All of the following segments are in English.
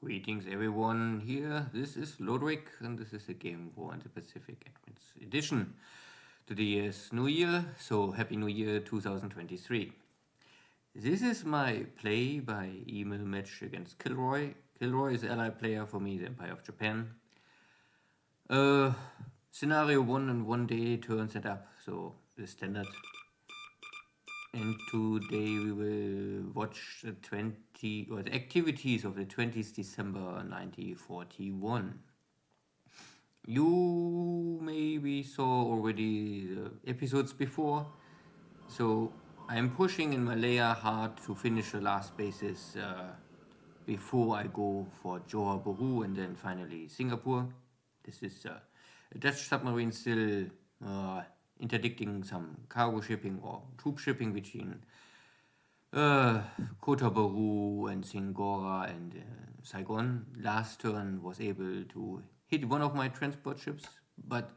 Greetings everyone here. This is Lodrik and this is a Game War in the Pacific Advents edition. Today is New Year, so Happy New Year 2023. This is my play by email match against KilRoy. KilRoy is ally player for me, the Empire of Japan. Scenario 1 in 1 day turn set up, so the standard. And today we will watch the activities of the 20th December 1941. You maybe saw already the episodes before, so I'm pushing in Malaya hard to finish the last bases before I go for Johor Bahru and then finally Singapore. This is a Dutch submarine still interdicting some cargo shipping or troop shipping between Kota Bharu and Singora and Saigon. Last turn was able to hit one of my transport ships, but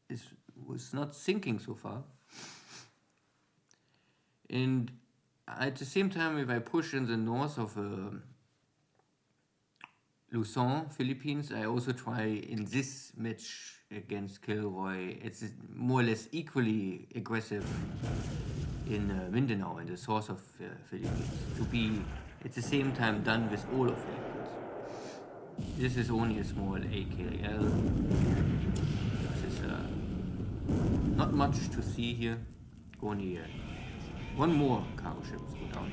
it was not sinking so far. And at the same time, if I push in the north of Luzon, Philippines, I also try in this match against KilRoy. It's more or less equally aggressive in Mindanao, in the source of Philippines, to be at the same time done with all of Philippines. This is only a small AKL. This is not much to see here. Only one more cargo ship go down.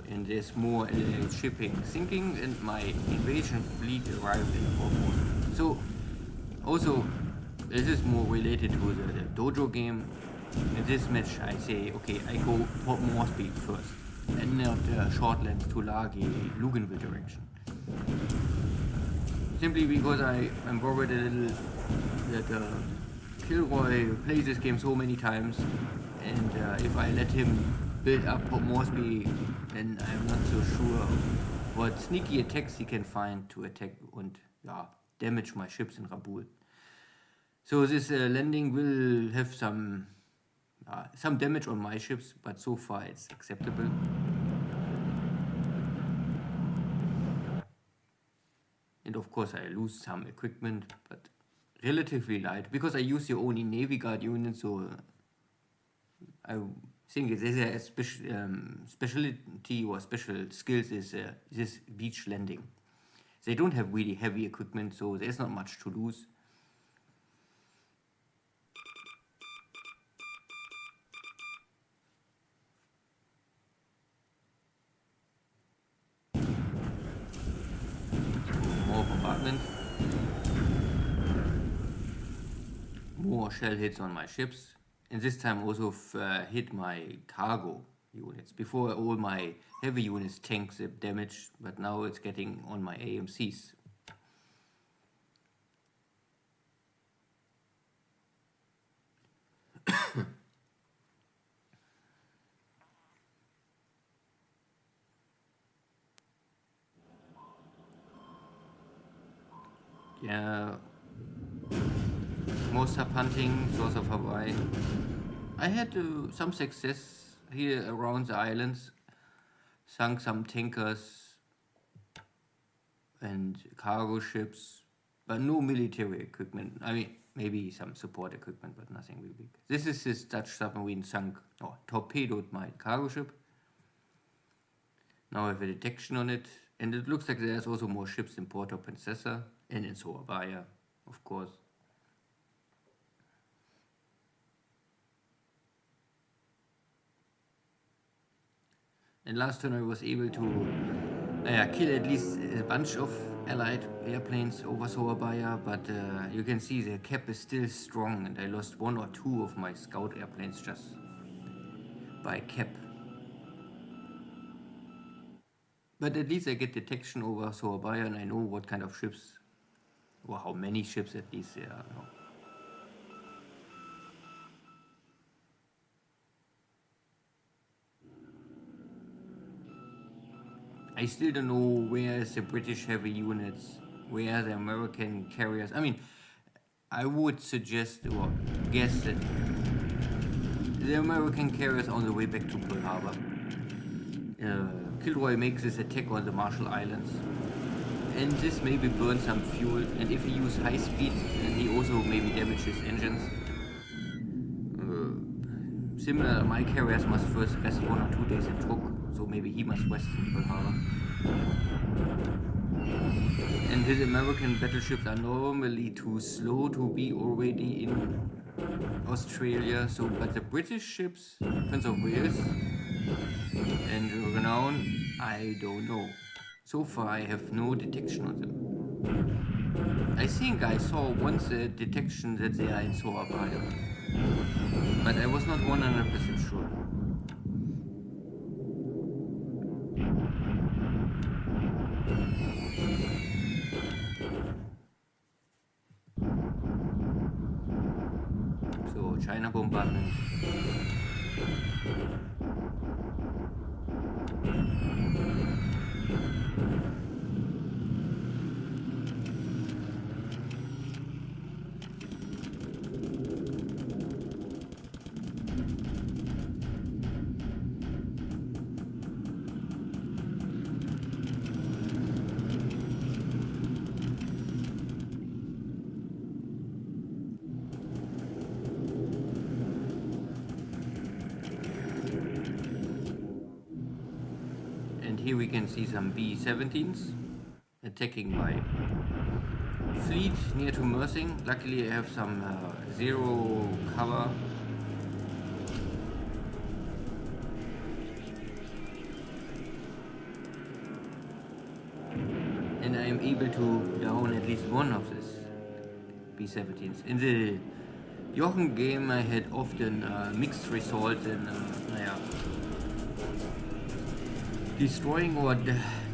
And there's more shipping sinking, and my invasion fleet arrived in Port Moresby. So, also, this is more related to the dojo game. In this match, I say, okay, I go Port Moresby first, and not Shortlands to Lagi, Luganville direction. Simply because I'm worried a little that KilRoy plays this game so many times, and if I let him build up Port Moresby, then I'm not so sure what sneaky attacks he can find to attack and damage my ships in Rabaul. So this landing will have some damage on my ships, but so far it's acceptable. And of course I lose some equipment, but relatively light, because I use the only Navy Guard unit, so I think there's a specialty or special skills is this beach landing. They don't have really heavy equipment, so there's not much to lose. More bombardment. More shell hits on my ships. And this time also hit my cargo units. Before, all my heavy units tank the damage, but now it's getting on my AMCs. Yeah. More sub hunting, source of Hawaii. I had some success here around the islands, sunk some tankers and cargo ships, but no military equipment. I mean, maybe some support equipment, but nothing really big. This is this Dutch submarine torpedoed my cargo ship. Now I have a detection on it, and it looks like there's also more ships in Puerto Princesa and in Surabaya, of course. And last turn I was able to kill at least a bunch of allied airplanes over Surabaya, but you can see the cap is still strong, and I lost 1 or 2 of my scout airplanes just by cap. But at least I get detection over Surabaya, and I know what kind of ships, or how many ships at least there are now. I still don't know where is the British heavy units, where are the American carriers. I mean, I would suggest or guess that the American carriers on the way back to Pearl Harbor. KilRoy makes this attack on the Marshall Islands, and this maybe burns some fuel, and if he uses high speed, then he also maybe damages engines. Similar, my carriers must first rest 1 or 2 days in Truk, so maybe he must rest in Pearl Harbor. And these American battleships are normally too slow to be already in Australia, so but the British ships, Prince of Wales and Renown, I don't know. So far I have no detection on them. I think I saw once a detection that they are in Surabaya, but I was not 100% sure. So China bombardment. Here we can see some B-17s attacking my fleet near to Mersing. Luckily I have some zero cover. And I am able to down at least one of these B-17s. In the Jochen game I had often mixed results and destroying or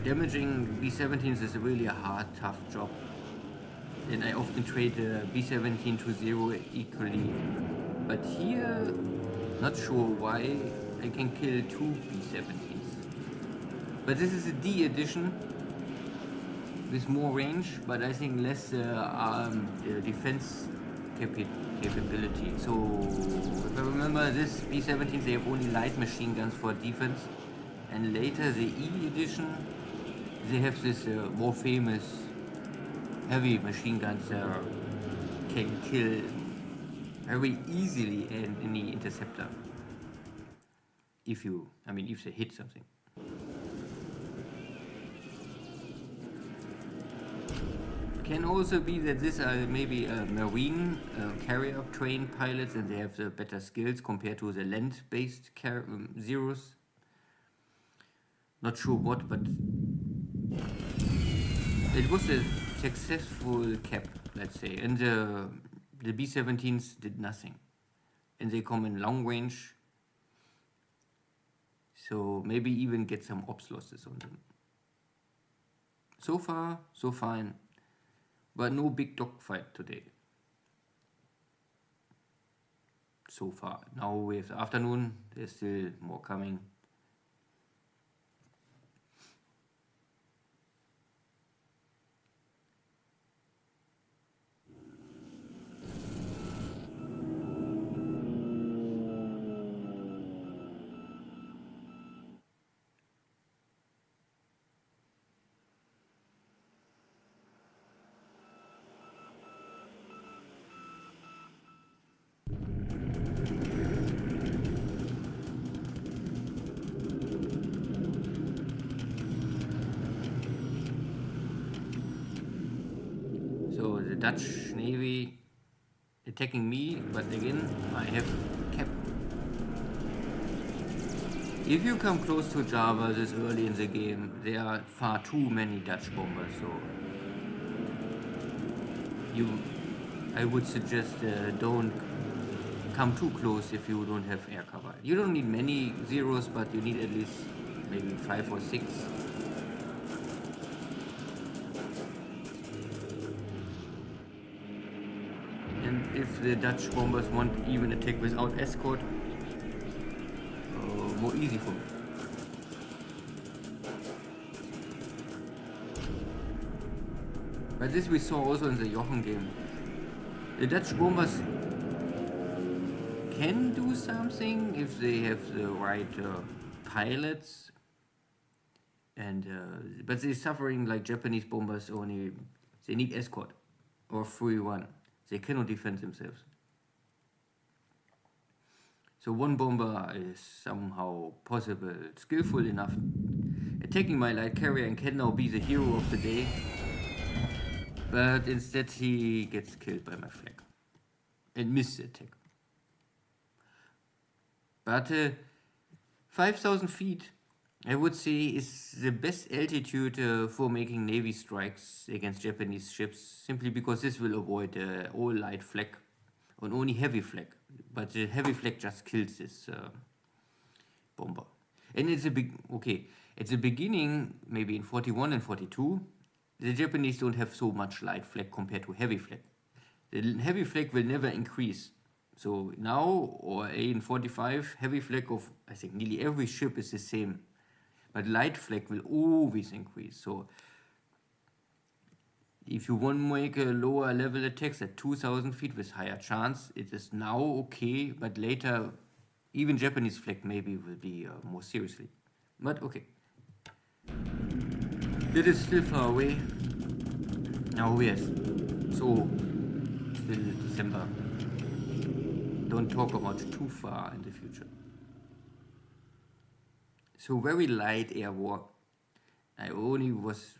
damaging B-17s is really a hard, tough job. And I often trade B-17 to 0 equally. But here, not sure why, I can kill 2 B-17s. But this is a D edition with more range, but I think less defense capability. So, if I remember, this B-17s, they have only light machine guns for defense. And later the E edition, they have this more famous heavy machine guns that can kill very easily any interceptor. If they hit something. Can also be that these are maybe marine carrier trained pilots and they have the better skills compared to the land-based Zeros. Not sure what, but it was a successful cap, let's say, and the B-17s did nothing, and they come in long range, so maybe even get some ops losses on them. So far, so fine, but no big dogfight today. So far. Now we have the afternoon, there's still more coming. Dutch Navy attacking me, but again I have cap. If you come close to Java this early in the game, there are far too many Dutch bombers, so I would suggest don't come too close if you don't have air cover. You don't need many Zeros, but you need at least maybe 5 or 6. If the Dutch bombers want even attack without escort, more easy for me. But this we saw also in the Jochen game. The Dutch bombers can do something if they have the right pilots, and but they're suffering like Japanese bombers only. They need escort or 3-1. They cannot defend themselves. So one bomber is somehow possible, skillful enough, attacking my light carrier and can now be the hero of the day. But instead he gets killed by my flag and missed the attack. But 5,000 feet, I would say, is the best altitude for making Navy strikes against Japanese ships, simply because this will avoid all light flak and only heavy flak. But the heavy flak just kills this bomber. And it's a big, okay, at the beginning, maybe in 41 and 42, the Japanese don't have so much light flak compared to heavy flak. The heavy flak will never increase. So now, or in 45, heavy flak of, I think, nearly every ship is the same. But light flak will always increase. So if you want to make a lower level attacks at 2,000 feet with higher chance, it is now okay, but later even Japanese flag maybe will be more seriously. But okay. It is still far away. Oh yes. So, still December. Don't talk about too far in the future. So very light air war. I was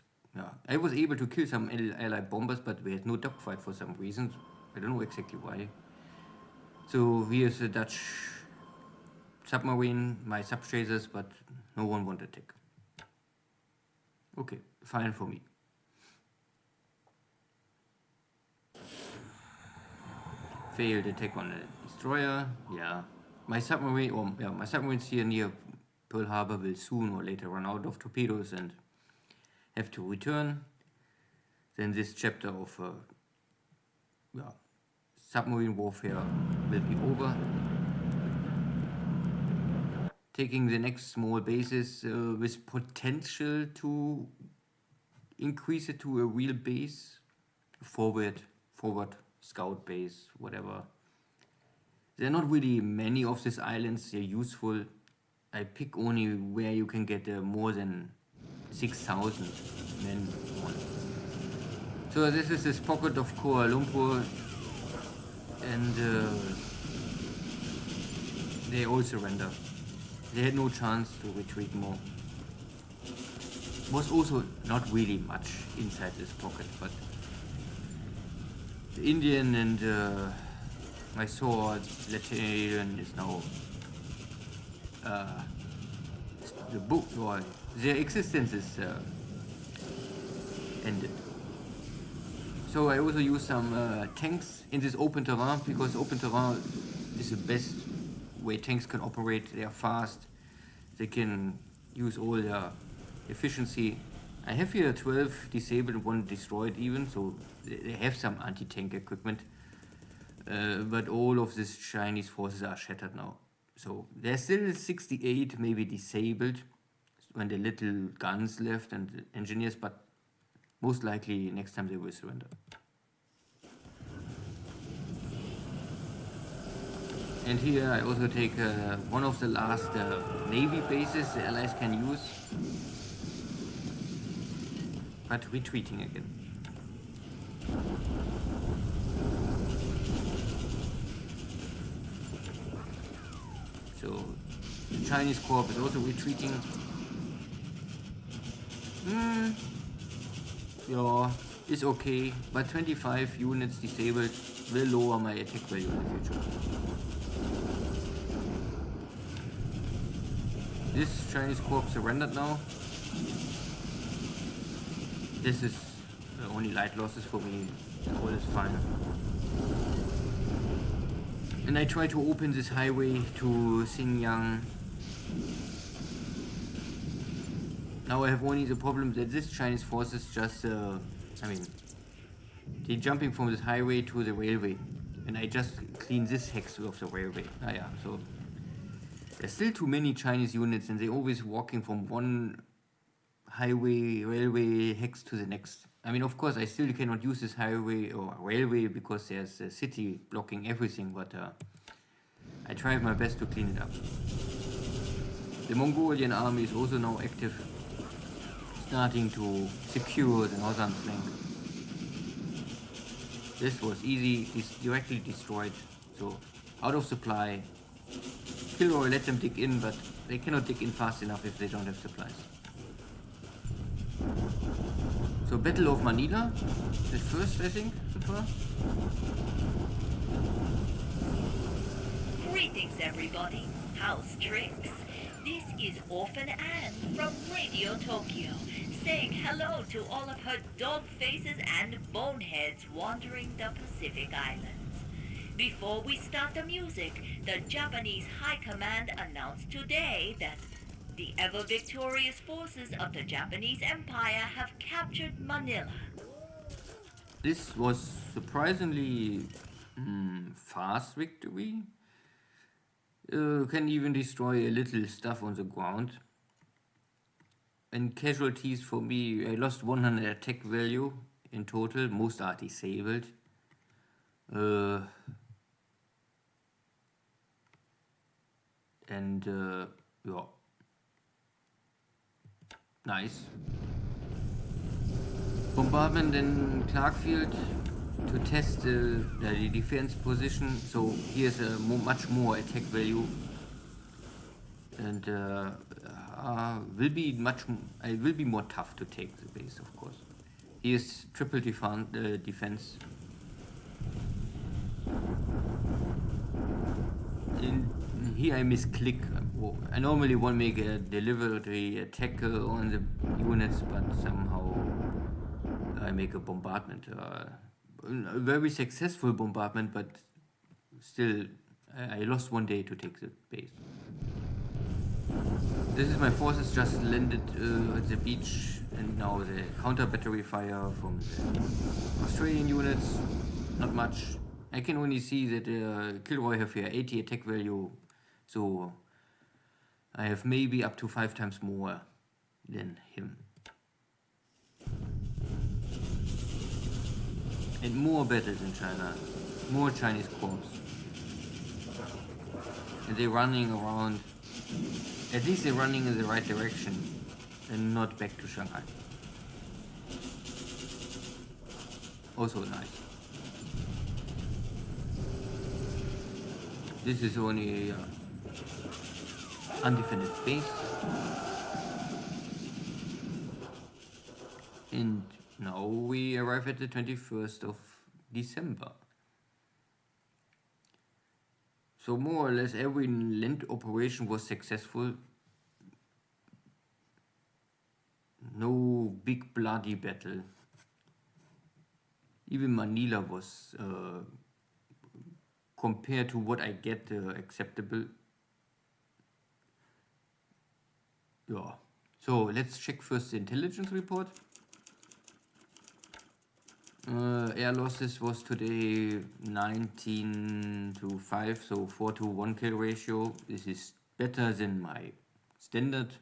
able to kill some Allied bombers, but we had no dogfight for some reason. I don't know exactly why. So here's the Dutch submarine, my sub-chasers, but no one wanted to take. Okay, fine for me. Failed attack on a destroyer, yeah. My submarines here near Pearl Harbor will soon or later run out of torpedoes and have to return. Then this chapter of submarine warfare will be over. Taking the next small bases with potential to increase it to a real base, forward scout base, whatever. There are not really many of these islands. They're useful. I pick only where you can get more than 6,000 men on. So this is this pocket of Kuala Lumpur, and they all surrender. They had no chance to retreat more. Was also not really much inside this pocket, but the Indian and I saw Latin is now the book, or their existence is ended. So I also use some tanks in this open terrain, because open terrain is the best way tanks can operate. They are fast, they can use all their efficiency. I have here 12 disabled and 1 destroyed even, so they have some anti-tank equipment. But all of these Chinese forces are shattered now. So there's still 68 maybe disabled when the little guns left and engineers, but most likely next time they will surrender. And here I also take one of the last Navy bases the Allies can use, but retreating again. So the Chinese corps is also retreating. Yeah, it's okay, but 25 units disabled will lower my attack value in the future. This Chinese corps surrendered now. This is only light losses for me, all is fine. And I try to open this highway to Xinjiang. Now I have only the problem that this Chinese forces just, they're jumping from this highway to the railway. And I just clean this hex of the railway. So there's still too many Chinese units, and they're always walking from one highway, railway hex to the next. I mean, of course, I still cannot use this highway or railway because there's a city blocking everything, but I tried my best to clean it up. The Mongolian army is also now active, starting to secure the northern flank. This was easy, directly destroyed, so out of supply. KilRoy let them dig in, but they cannot dig in fast enough if they don't have supplies. So Battle of Manila, the first, I think, so far. Greetings, everybody. How's tricks? This is Orphan Anne from Radio Tokyo, saying hello to all of her dog faces and boneheads wandering the Pacific Islands. Before we start the music, the Japanese High Command announced today that the ever-victorious forces of the Japanese Empire have captured Manila. This was surprisingly fast victory. Can even destroy a little stuff on the ground. And casualties for me, I lost 100 attack value in total. Most are disabled. Yeah, nice. Bombardment in Clarkfield to test the defense position. So here's a much more attack value, and will be more tough to take the base, of course. Here's triple defense. Here I misclick. I normally want to make a delivery attack on the units, but somehow I make a bombardment. A very successful bombardment, but still I lost one day to take the base. This is my forces just landed at the beach, and now the counter battery fire from the Australian units. Not much. I can only see that KilRoy have here 80 attack value, so I have maybe up to 5 times more than him. And more battles in China, more Chinese corps. And they're running around, at least they're running in the right direction and not back to Shanghai. Also nice. This is only a undefended base. And now we arrive at the 21st of December. So more or less every land operation was successful. No big bloody battle. Even Manila was, compared to what I get, acceptable. Yeah. So let's check first the intelligence report. Air losses was today 19 to 5, so 4 to 1 kill ratio. This is better than my standard.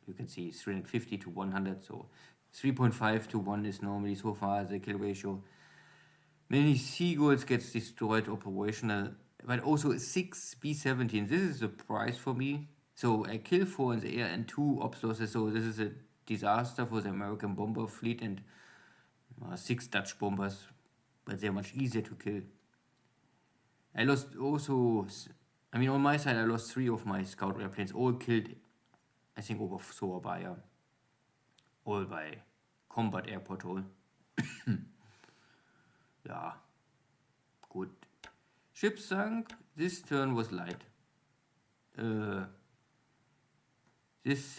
You can see 350 to 100, so 3.5 to 1 is normally so far the kill ratio. Many seagulls gets destroyed operational, but also 6 B-17. This is a prize for me. So I kill 4 in the air and 2 ops losses, so this is a disaster for the American bomber fleet, and 6 Dutch bombers, but they're much easier to kill. I lost also, I mean, on my side I lost 3 of my scout airplanes, all killed, I think, over Surabaya, all by combat air patrol. Yeah, good. Ship sunk, this turn was light. This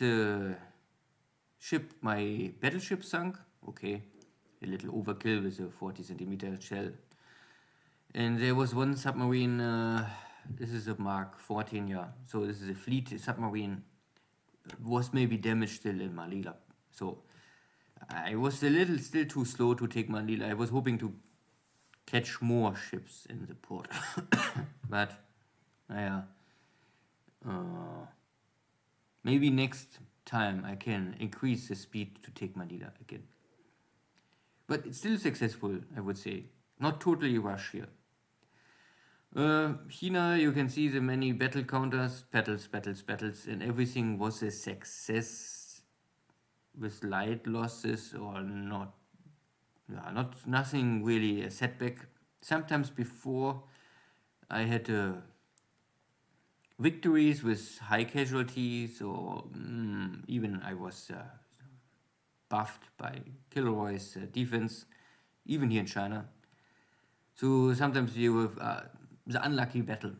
ship, my battleship sunk, okay. A little overkill with a 40 centimeter shell. And there was one submarine, this is a Mark 14, yeah. So this is a fleet submarine, was maybe damaged still in Manila. So I was a little still too slow to take Manila. I was hoping to catch more ships in the port. But, maybe next time I can increase the speed to take Manila again. but it's still successful, I would say. Not totally rush here. China, you can see the many battle counters, battles, and everything was a success with light losses or not. Yeah, nothing really a setback. Sometimes before I had victories with high casualties, or even I was buffed by KilRoy's defense, even here in China. So sometimes you have the unlucky battle.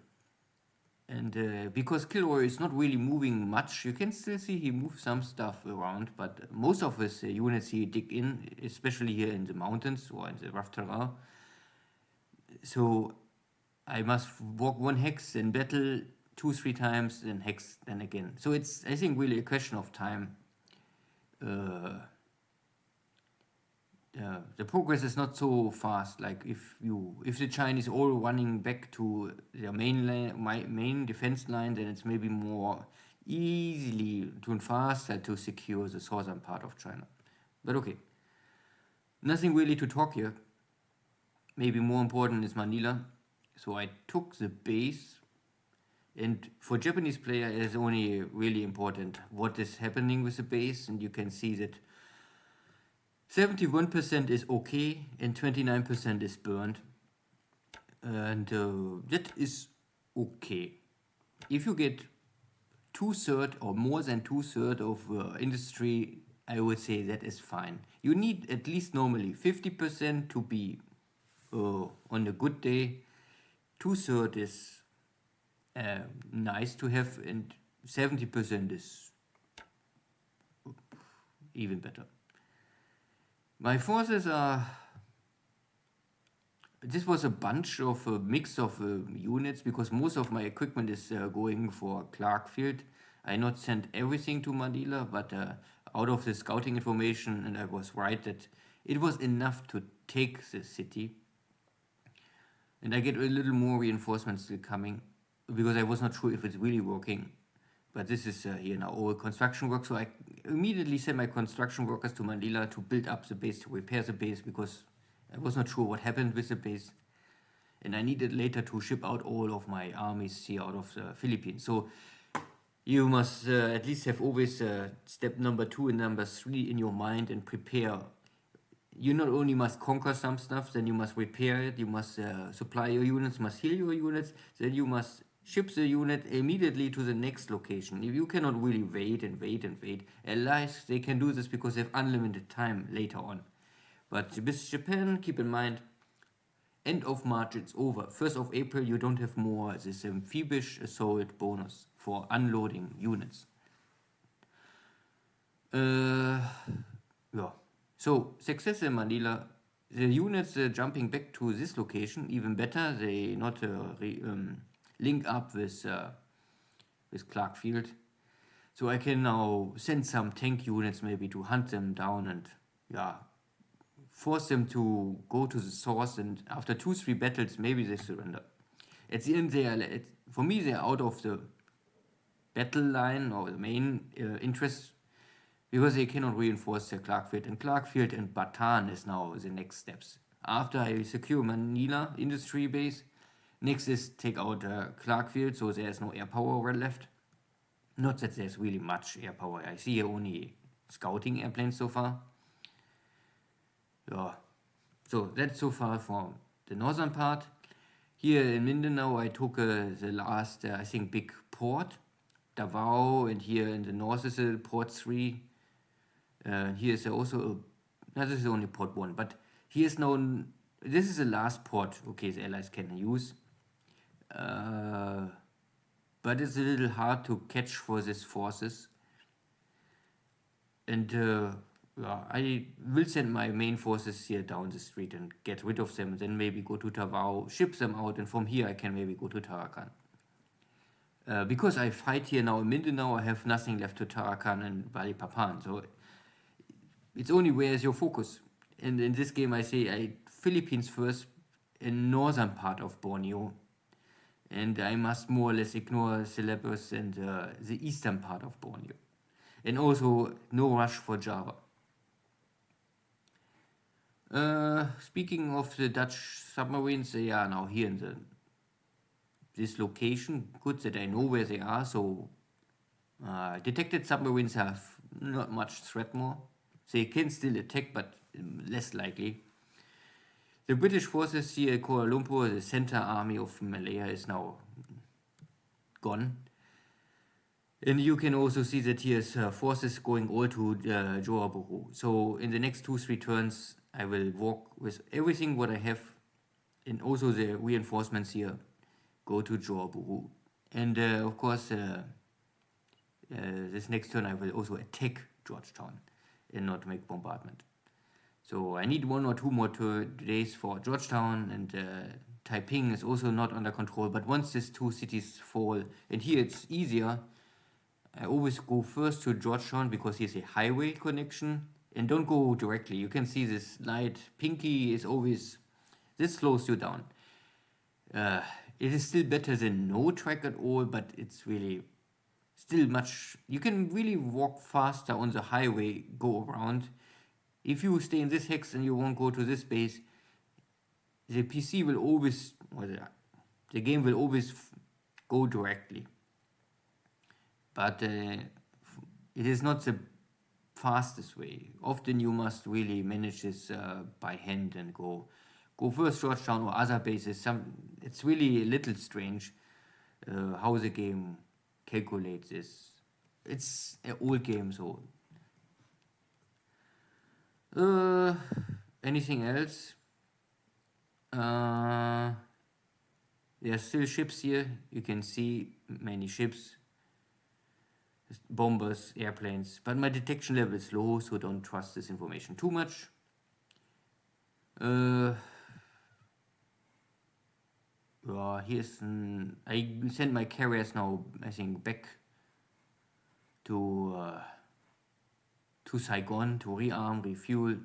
And because KilRoy is not really moving much, you can still see he moves some stuff around, but most of his units he dig in, especially here in the mountains or in the rough terrain. So I must walk one hex in battle 2-3 times, then hex, then again. So it's, I think, really a question of time. The progress is not so fast. Like if the Chinese all running back to their main defense line, then it's maybe more easily and faster to secure the southern part of China. But okay, nothing really to talk here. Maybe more important is Manila. So I took the base, and for Japanese player it is only really important what is happening with the base, and you can see that 71% is okay and 29% is burned, and that is okay. If you get 2/3 or more than 2/3 of industry, I would say that is fine. You need at least normally 50% to be on a good day. 2/3 is nice to have, and 70% is even better. My forces are. This was a bunch of a mix of units, because most of my equipment is going for Clarkfield. I not sent everything to Manila, but out of the scouting information, and I was right that it was enough to take the city. And I get a little more reinforcements still coming, because I was not sure if it's really working. But this is here now all construction work, so I immediately sent my construction workers to Manila to build up the base, to repair the base, because I was not sure what happened with the base. And I needed later to ship out all of my armies here out of the Philippines. So you must at least have always step number 2 and number 3 in your mind and prepare. You not only must conquer some stuff, then you must repair it, you must supply your units, must heal your units, then you must ship the unit immediately to the next location. You cannot really wait. Allies, they can do this because they have unlimited time later on. But with Japan, keep in mind, end of March it's over. 1st of April you don't have more this amphibious assault bonus for unloading units. Yeah. So success in Manila. The units jumping back to this location, even better. They not link up with Clarkfield. So I can now send some tank units maybe to hunt them down and force them to go to the source, and after 2-3 battles maybe they surrender. At the end for me they are out of the battle line or the main interest, because they cannot reinforce their Clarkfield, and Bataan is now the next steps. After I secure Manila industry base, next is take out Clarkfield, so there's no air power left. Not that there's really much air power. I see here only scouting airplanes so far. Yeah. So that's so far for the northern part. Here in Mindanao I took the last, I think, big port, Davao, and here in the north is a port 3. Here is also, this is only port 1, but here's known, this is the last port, okay, the allies can use. But it's a little hard to catch for these forces. And I will send my main forces here down the street and get rid of them, then maybe go to Davao, ship them out, and from here I can maybe go to Tarakan. Because I fight here now in Mindanao, I have nothing left to Tarakan and Balikpapan, so it's only where is your focus. And in this game I say Philippines first, in northern part of Borneo, and I must more or less ignore Celebes and the eastern part of Borneo. And also no rush for Java. Speaking of the Dutch submarines, they are now here in this location. Good that I know where they are. So detected submarines have not much threat more. They can still attack, but less likely. The British forces here at Kuala Lumpur, the center army of Malaya, is now gone. And you can also see that here's forces going all to Johor Bahru. So in the next 2-3 turns, I will walk with everything what I have, and also the reinforcements here go to Johor Bahru. And of course, this next turn I will also attack Georgetown and not make bombardment. So I need 1 or 2 more days for Georgetown, and Taiping is also not under control. But once these 2 cities fall, and here it's easier, I always go first to Georgetown because here's a highway connection, and don't go directly. You can see this light pinky is always, this slows you down. It is still better than no track at all, but it's really still much, you can really walk faster on the highway, go around. If you stay in this hex and you won't go to this base, the PC will always, or the game will always go directly. But it is not the fastest way. Often you must really manage this by hand and go first Georgetown or other bases. It's really a little strange how the game calculates this. It's an old game, so. Anything else? There are still ships here. You can see many ships, bombers, airplanes, but my detection level is low, so don't trust this information too much. I send my carriers now, I think, back to Saigon to rearm, refuel.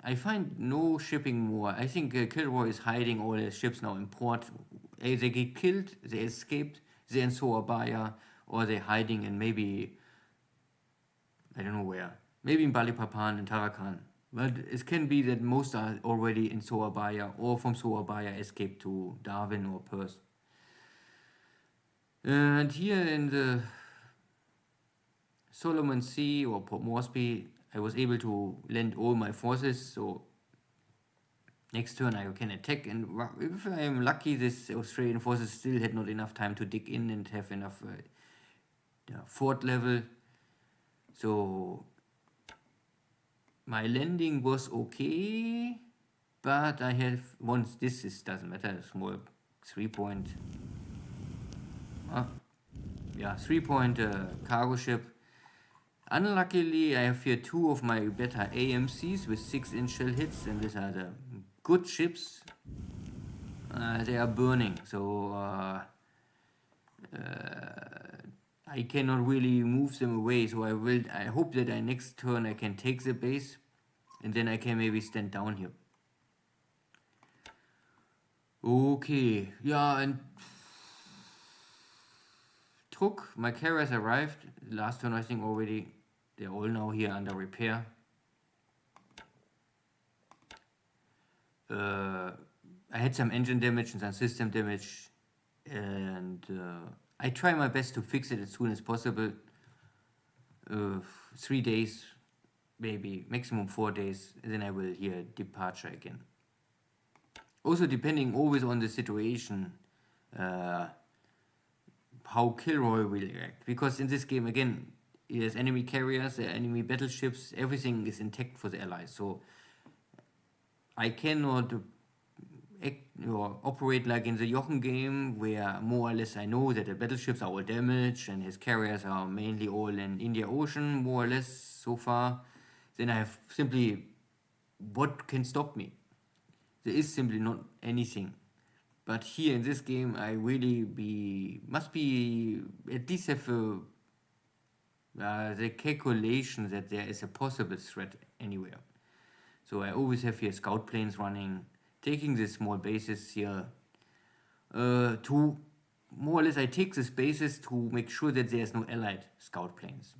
I find no shipping more. I think KilRoy is hiding all his ships now in port. They get killed, they escaped, they're in Surabaya, or they're hiding in maybe, I don't know where, maybe in Balikpapan and Tarakan. But it can be that most are already in Surabaya, or from Surabaya escaped to Darwin or Perth. And here in the Solomon Sea or Port Moresby, I was able to land all my forces, so next turn I can attack, and if I am lucky, this Australian forces still had not enough time to dig in and have enough fort level. So my landing was okay, but I have once this doesn't matter, small 3-point 3-point cargo ship. Unluckily, I have here 2 of my better AMCs with 6-inch shell hits, and these are the good ships. They are burning, so I cannot really move them away. So I hope that next turn I can take the base, and then I can maybe stand down here. Okay, yeah, and Truk, my carriers arrived last turn, I think already. They're all now here under repair. I had some engine damage and some system damage, and I try my best to fix it as soon as possible. 3 days, maybe maximum 4 days, and then I will hear departure again. Also depending always on the situation, how KilRoy will react, because in this game again, there's enemy carriers, there are enemy battleships, everything is intact for the allies, so I cannot act or operate like in the Jochen game, where more or less I know that the battleships are all damaged and his carriers are mainly all in India Ocean, more or less so far. Then I have simply, what can stop me? There is simply not anything. But here in this game, I really must be at least have the calculation that there is a possible threat anywhere. So I always have here scout planes running, taking these small bases here to more or less I take these bases to make sure that there's no allied scout planes.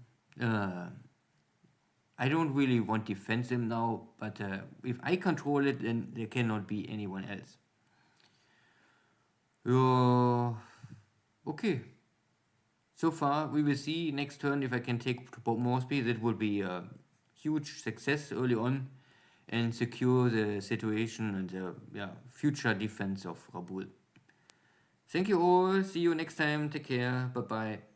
I don't really want to defend him now, but if I control it, then there cannot be anyone else. Okay. So far, we will see next turn if I can take more space. It would be a huge success early on and secure the situation and the future defense of Rabul. Thank you all. See you next time. Take care. Bye bye.